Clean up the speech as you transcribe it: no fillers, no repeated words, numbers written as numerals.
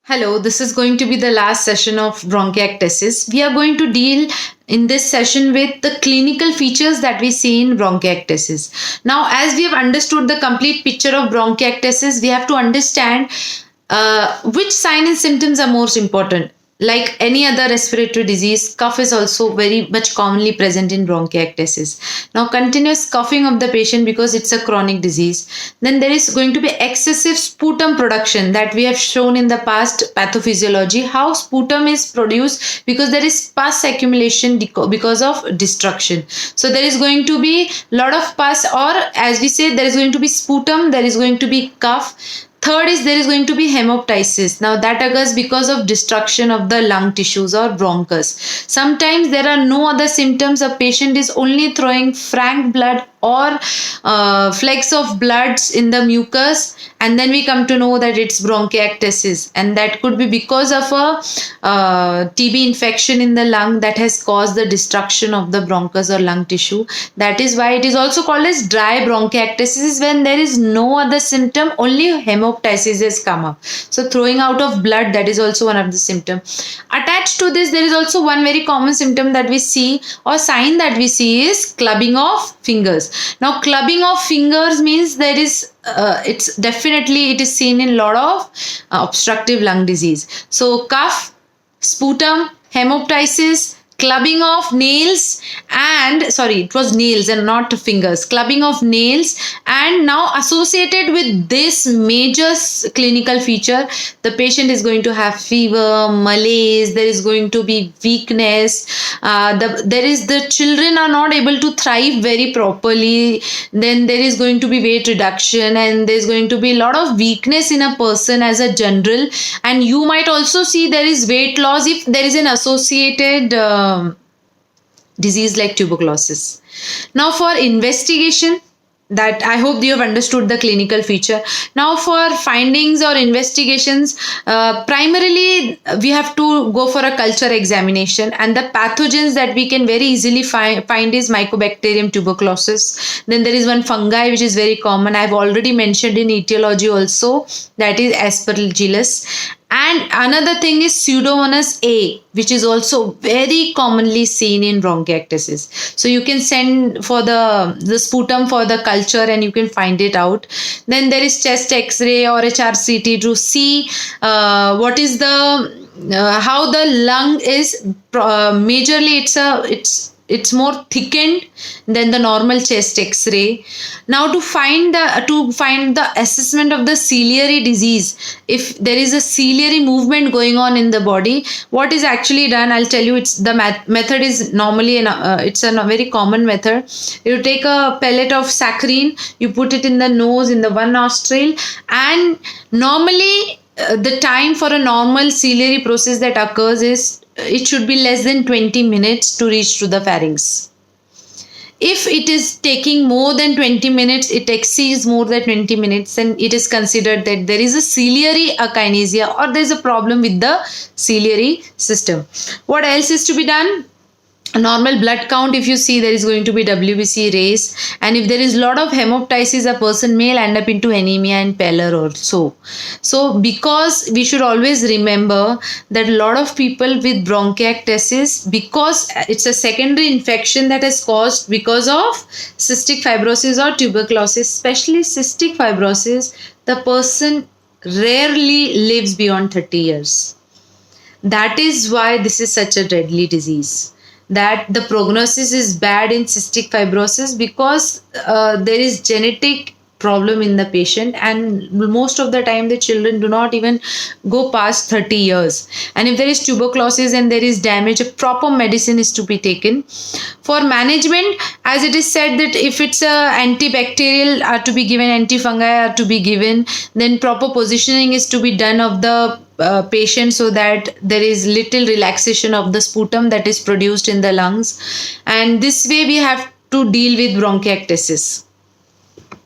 Hello, this is going to be the last session of bronchiectasis. We are going to deal in this session with the clinical features that we see in bronchiectasis. Now, as we have understood the complete picture of bronchiectasis, we have to understand which signs and symptoms are most important. Like any other respiratory disease, cough is also very much commonly present in bronchiectasis. Now, continuous coughing of the patient because it's a chronic disease. Then there is going to be excessive sputum production that we have shown in the past pathophysiology. How sputum is produced because there is pus accumulation because of destruction. So there is going to be a lot of pus, or as we say, there is going to be sputum, there is going to be cough. Third is there is going to be hemoptysis. Now that occurs because of destruction of the lung tissues or bronchus. Sometimes there are no other symptoms. A patient is only throwing frank blood or flecks of bloods in the mucus, and then we come to know that it's bronchiectasis, and that could be because of a TB infection in the lung that has caused the destruction of the bronchus or lung tissue. That is why it is also called as dry bronchiectasis, when there is no other symptom, only hemoptysis has come up. So throwing out of blood, that is also one of the symptoms. Attached to this, there is also one very common symptom that we see, or sign that we see, is clubbing of fingers. Now, clubbing of fingers means there is it is seen in a lot of obstructive lung disease. So cough, sputum, hemoptysis, clubbing of nails, and sorry, it was nails and not fingers, clubbing of nails. And now associated with this major clinical feature, the patient is going to have fever, malaise, there is going to be weakness, the children are not able to thrive very properly, then there is going to be weight reduction, and there is going to be a lot of weakness in a person as a general. And you might also see there is weight loss if there is an associated disease like tuberculosis. Now for investigation, that I hope you have understood the clinical feature. Now for findings or investigations, primarily we have to go for a culture examination, and the pathogens that we can very easily find is Mycobacterium tuberculosis. Then there is one fungi which is very common, I have already mentioned in etiology also, that is Aspergillus. And another thing is Pseudomonas A, which is also very commonly seen in bronchiectasis. So you can send for the sputum for the culture and you can find it out. Then there is chest X-ray or HRCT to see what is the how the lung is. Majorly, it's more thickened than the normal chest X-ray. Now to find the assessment of the ciliary disease, if there is a ciliary movement going on in the body, what is actually done, I'll tell you. It's the method is normally it's a very common method. You take a pellet of saccharine, you put it in the nose, in the one nostril, and normally the time for a normal ciliary process that occurs is, it should be less than 20 minutes to reach to the pharynx. If it is taking more than 20 minutes, it exceeds more than 20 minutes, then it is considered that there is a ciliary akinesia, or there is a problem with the ciliary system. What else is to be done? A normal blood count, if you see, there is going to be WBC raised, and if there is a lot of hemoptysis, a person may end up into anemia and pallor also. So because we should always remember that a lot of people with bronchiectasis, because it's a secondary infection that is caused because of cystic fibrosis or tuberculosis, especially cystic fibrosis, the person rarely lives beyond 30 years. That is why this is such a deadly disease, that the prognosis is bad in cystic fibrosis, because there is genetic problem in the patient, and most of the time the children do not even go past 30 years. And if there is tuberculosis and there is damage, a proper medicine is to be taken. For management, as it is said that if it's a antibacterial are to be given, antifungi are to be given, then proper positioning is to be done of the patient, so that there is little relaxation of the sputum that is produced in the lungs. And this way we have to deal with bronchiectasis.